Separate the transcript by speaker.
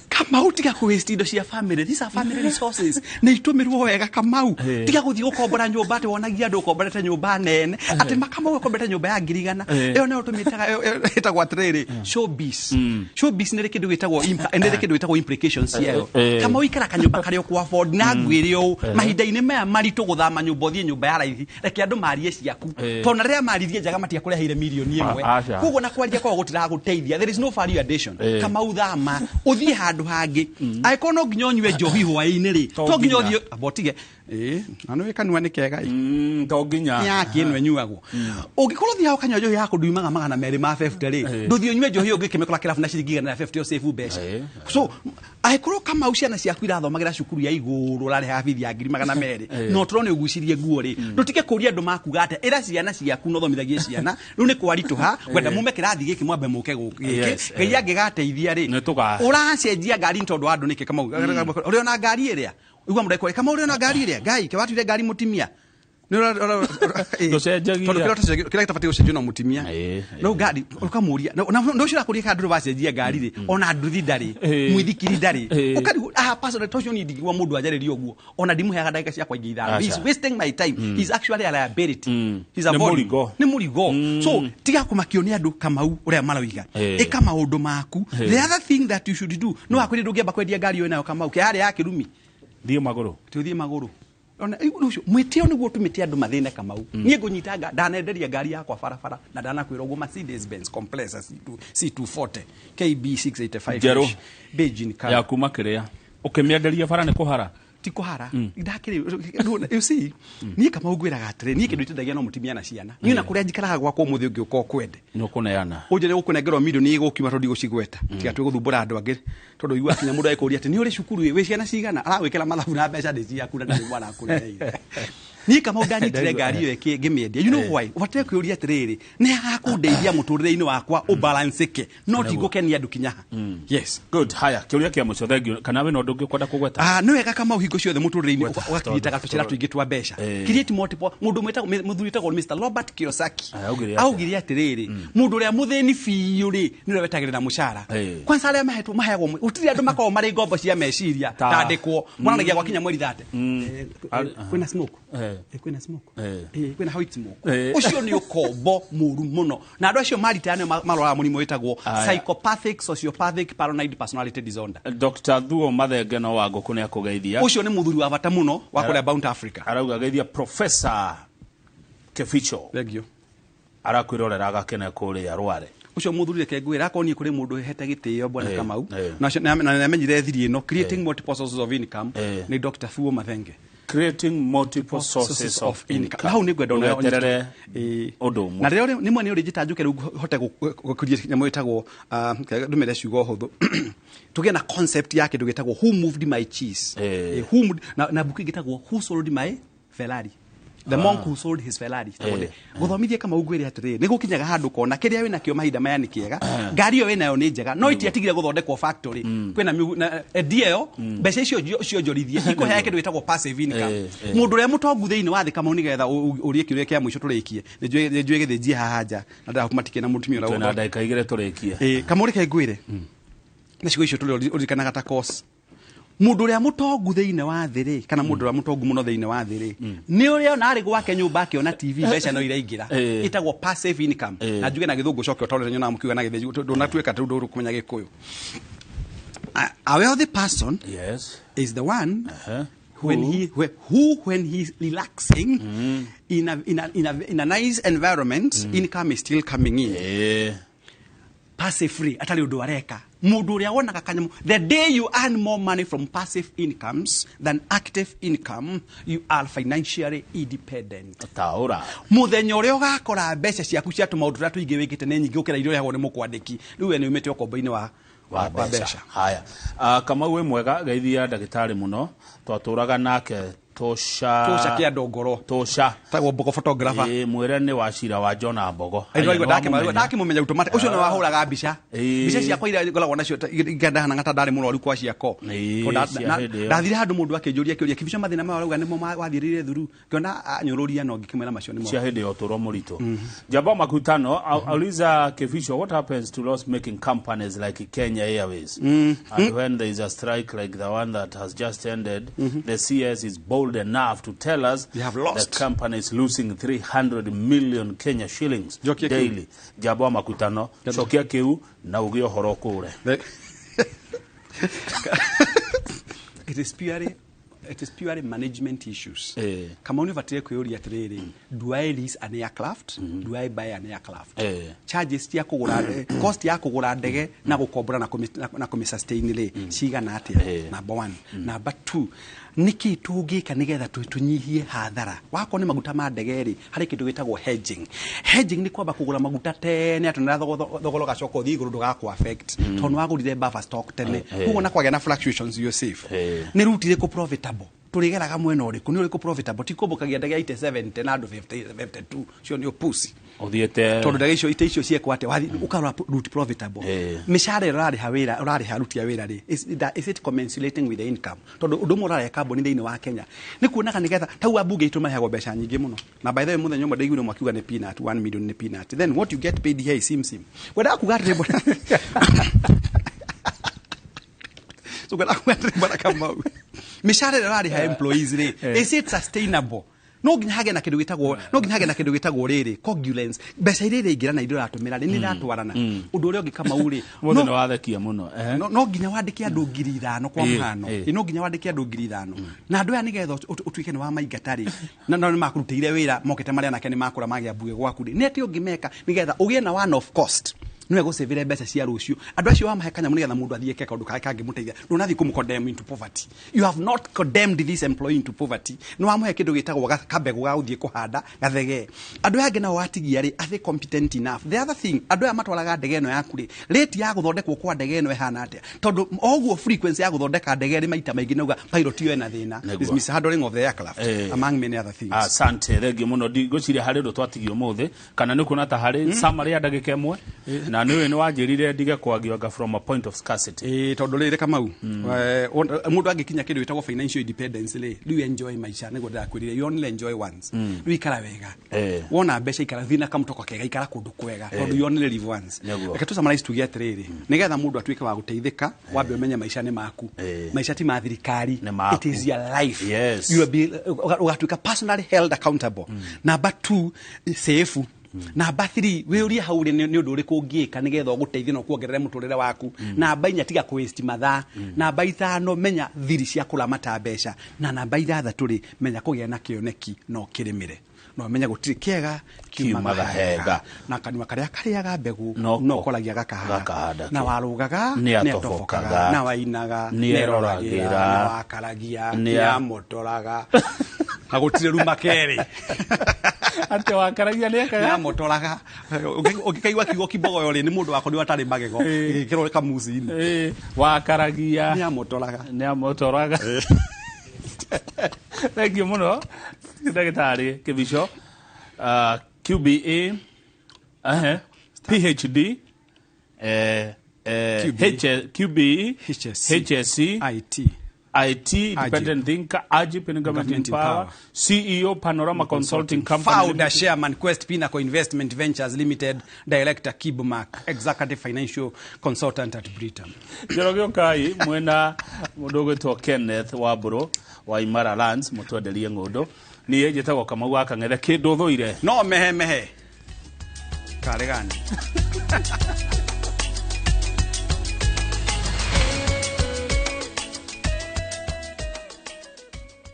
Speaker 1: Kamau tiga kuwaste indo cia family. These are family resources. Na itumirwo wega Kamau. Tiga guthii gukombora nyumba ate wonagia andu ukomborete nyumba nene. Ate Makamau ukomborete nyumba ya ngirigana. Iyo nayo tumitaga etagwa atiriri showbiz. Showbiz nĩ kindu gitagwo nĩ kindu gitagwo implications yayo. Kamau ikara kanyumba kari ku afford na ngwire o mahinda-ini maya maritu guthama nyumba uthie nyumba ya raithi. Reke andu marie ciaku. Tona ria marithie njaga matia kureheire milioni imwe. Kugo na kwaria kwa gutira guteithia. There is no value addition. Kamau thama uthie handu hangi aikono nginyonywe njohi hwaini ri to nginyothio abotige anu ikanwa ni kega
Speaker 2: to nginya
Speaker 1: ya kinwe nyuagwo ungikorwo thia ukanyo njohi yako nduimaga magana meri ma 50 ri nduthio nywe njohi ungikimekora kirafu na ciringi 150 o save besha so aikono kama uciana ciaku irathomagira cukuru ya iguru rari habithi ya ngiri magana meri no turone ugucirie guo ri ndutike kuria andu makuga ate ira ciana ciaku no thomithagie ciana riu ni kwarituha kwenda mume kirathi giki mwambe muke gukiki ngai angigateithia ri uracenjia ngari tondu andu niki kama uri ona ngari iria igwa mudai kama uri ona ngari iria ngai ke watire ngari mutimia kila kitafati ucenjio na mutimia no ngari ukamuria no shira kuria kandu bacenjia ngari ri ona nduthi ndari mwithikiri ndari ukari personal totion ni digwa mundu ajarerio guo ona ndimuheaga ndagika cia kwaingia ithano he's wasting my time he's actually a liability he's a ni murigo so tiga kumakio ni andu Kamau uria marawiga eka maundu maku the other thing that you should do no akwiri ndungiamba kwendia ngari yo nayo Kamau ke hari ya kirumi
Speaker 2: thie maguru
Speaker 1: tuthie maguru ona ucio mwitio niguo tumitia andu mathine Kamau nie ngunyitanga ndanenderia ngari yakwa barabara na ndanakwira ugo Mercedes Benz Compressor C240 KB 685 Beijing car
Speaker 2: ya kuma kiria ukimienderia bara ni kuhara
Speaker 1: ti kuhara ndakiri you see nie Kamau gwiraga atire nie kindu itendagia no mutimia na ciana nie na kuria njikaraga gwakwa muthi ungi uko kwende
Speaker 2: no kuneana
Speaker 1: uje ne gukunengerwo milioni igukima tondu igocigweta tiga twi guthumbura andu angi tondu igua kinya mundu aikuria ati ni uri cukuru we ciana cigana arawikira mathabu na mbeca ndi ciaku na ndari mwana akureire nie Kamau ndanyitire ngari yo ngimiendia you know why ubatire kwiuria atiriri ni hakundeithia muturire-ini wakwa ubalanceke no tigukenia andu kinyaha yes
Speaker 2: good haya kiuria kia muco thengio kana we no ndungi kwenda kugweta
Speaker 1: ni wega Kamau hingo ciothe muturire-ini ugakiritaga tucira tuingi twa mbeca create multiple mundu muthuritago Mr Robert Kiyosaki augire atiriri mundu uria muthini biu ri ni we wetagirira mucara kwanza aria mahetwo mahegwo utiri andu makao mari ngombo cia meciria tandikwo mwananagia gwa kinya mweri 30 kwina smoke kwina smoke kwina white smoke ucio ni ukombo muru muno na andu acio maritane marora murimo witagwo psychopathic sociopathic paranoid personality disorder
Speaker 2: Dr Thuo Mathenge no wangu kunia kugeithia
Speaker 1: ucio ni muthuri wa bata muno wa kule Bound Africa
Speaker 2: arauga geithia Professor Keficho
Speaker 1: thegio
Speaker 2: arakwirorera agakena kuria Rware
Speaker 1: ucio muthuri ke ngwira akoni kuri mundu hete gitio bwana Kamau na namenyire thiri ino creating multiple sources of income ni Dr Thuo Mathenge
Speaker 2: creating multiple sources of income
Speaker 1: how ni gwenda na
Speaker 2: ongerere undu umwe
Speaker 1: na rero ni mwe uri jitanjuke ru hote gukuria nyamo itagwo ndumere ciugo huthu tuge na concept yake ndugitagwo who moved my cheese who na buku gitagwo who sold my Ferrari the monk who sold his Ferrari guthomithia Kamau gwire atiriri ni gukinyaga handu kona kiria wina kio mahinda maya ni kiega ngari yo winayo ni njega no itiatigire guthondekwo factory kwina dio mbeca icio njorithie ikuhe kindu gitagwo passive income mundu uria mutongu thiini wa thi Kamau ni getha urie kiuria kia mwisho turikie ni njue githinjie haja na ndakumatike na mutumia ora
Speaker 2: na ndaika igire turikie
Speaker 1: Kamau reke ngwire na cigo icio tuli urikanaga ta course mundu uria mutongu thiini wa thiri kana mundu uria mutongu muno thiini wa thiri ni uria na ari gwake nyumba akiona TV mbeca no iraingira itagwo passive income na njuge na githungu coke otorere nyona mukiuga na githungu ndonatuika tu nduru kumenya gikuyu a wealthy person is the one when he's relaxing in a nice environment income is still coming in passive free atali undu areka mundu uria wonaga kanyamu the day you earn more money from passive incomes than active income you are financially independent
Speaker 2: taura
Speaker 1: muthenya uria ugakora mbeca ciaku cia tumaundu ria tuingi wikite ni nyingi ukira irio yagwo ni mukwandiki riu ni umete okombo-ini wa mbeca
Speaker 2: haya Kamau we mwega geithia ndagitari muno twaturaga nake
Speaker 1: tosha kia ndongoro
Speaker 2: tosha
Speaker 1: tagwo Mbogo photographer
Speaker 2: mwere ni wacira wa Jona Mbogo
Speaker 1: ndake mumenya automatic ucio no wahuraga mbica cia kwa ngoragwo nacio ngenda hana ngata ndari muno kwa ciako ndathire handu mundu akinjuria kiuria kibisha mathina ma rauga nimo wathirire thuru ngiona nyururia no ngikimwira macio nimo
Speaker 2: cia hindi otoro murito Jaba Makutano auliza Kefisho, what happens to loss making companies like Kenya Airways and when there is a strike like the one that has just ended the CS is bold enough to tell us the company is losing 300 million Kenya shillings daily. Jaba Makutano shokia kiu na ugio horo kure
Speaker 1: it is purely management issues. Kama univatire kuyuria atiriri, do I lease an aircraft? Do I buy an aircraft? Charges ya kugura cost ya kugura ndege na gukombora na kumisustain le cigana atia. Number 1. Number 2, niki tugika nigetha tunyihie hathara. Wako ni maguta ma ndege ri hari kindu gitagwo hedging. Hedging ni kwamba kugura maguta tene atunira thogoro gacoko thi iguru ndugakwa affect. Tonu wagurire buffer stock tene. Kuko na kwagena fluctuations you safe. Ni rutire ku profitable. Turigeraga mwena uriku ni uriku profitable ti kumbukagia ndege 87 na 52 cio ni opusi
Speaker 2: othiete
Speaker 1: tondu ndege icio icio ciekwa ate wathi ukara route profitable mishare rari hawira rari haruti ya wira ri is it commensurating with the income tondu undu murare carbon thiini wa Kenya ni kuonaga nigetha tau abunge itu mahego mbeca nyingi muno na by the way muthenyo mwe ndaiguire mwakiuga ni peanut 1 million ni peanut then what you get paid here is sim wenda kugatire bona so wenda kugatire bona kama mishare rari ha employees ri is it sustainable no nginya hage na kindu gitagwo riri congulence mbeca irire ingira na indo ratumira ni ratwarana undu uri ongi kama uri
Speaker 2: muthe no wathakia muno
Speaker 1: no nginya wandike andu 5,000 kwa mhano no nginya wandike andu 5,000 na andu aya nigetha utuike ni wa maingatari na no makurutire wira mokete maria nake ni makura magia buge gwaku ni ati ungimeka nigetha ugie na one of cost niwe gusevire mbeca cia rucio andu acio wa mahekanya nigetha mundu athieke kaundu kage muteithia ndunathi kumcondemn into poverty. You have not condemned this employee into poverty. No amuhe kindu gitagwo kabego ga uthie kuhanda gathege andu yange na watigia ri athi competent enough. The other thing andu ya matwaraga ndege eno yaku ri rate ya guthondekwo kwa ndege eno ehana atia tondu oguo frequency ya guthondeka ndege ri maita maingi nauga pilot yo ena thina is mishandling of the aircraft among many other things.
Speaker 2: Asante thegi muno ndigociria hari ndo twatigio muthe kana ni kuna ta hari summary ya ndagika imwe na niwe ni wanjirire ndige kwagioga from a point of scarcity
Speaker 1: tondu rire Kamau mundu angikinya kindu gitagwo financial independence le do you enjoy maisha nego ndakwirire you only enjoy once do ikara wega wona mbeca ikara thina kamutoko kega ikara kundu kwega tondu you only live once reke summarize tugia atiriri nigetha mundu atuike wa guteithika wambe umenye maisha ni maku maisha ti ma thirikari it is your life you will be ugatuika personally held accountable. Number 2 safe. Namba 3 we uria hauri ni undu uri kungiika nigetha guteithia no kuongerera muturire waku. Namba 4 tiga ku waste mathaa. Namba 5 menya thiri cia kuramata mbeca na namba 6 ri menya kugia na kioneki no kirimire no menya gutiri kiega kiumaga hega na kanwa karia kariaga mbegu no koragia gakahanda na warugaga ni atofokaga na wainaga ni eroragira na wakaragia ni amotoraga agutire ruma keri
Speaker 2: ate wakaragia ni akaga
Speaker 1: na motoraga ukikaigwa kigo kibogo yori ni mundu wako ni watari magego gikiro kamucini
Speaker 2: wakaragia
Speaker 1: ni amotoraga
Speaker 2: Thank you muno ndagitari Kefisho QBA PhD QBE HSC IT independent thinker Ajip in government power CEO Panorama Consulting Company
Speaker 1: founder chairman Quest Pinnacle Investment Ventures Limited director Kibmark executive financial consultant at Britain.
Speaker 2: Jorogio kai mwena mudogo to Kenneth Waburo wa Imara Lands mutwenderie ngondo ni yejetago kama waka ngethe kindu thuire
Speaker 1: no mehe kare gani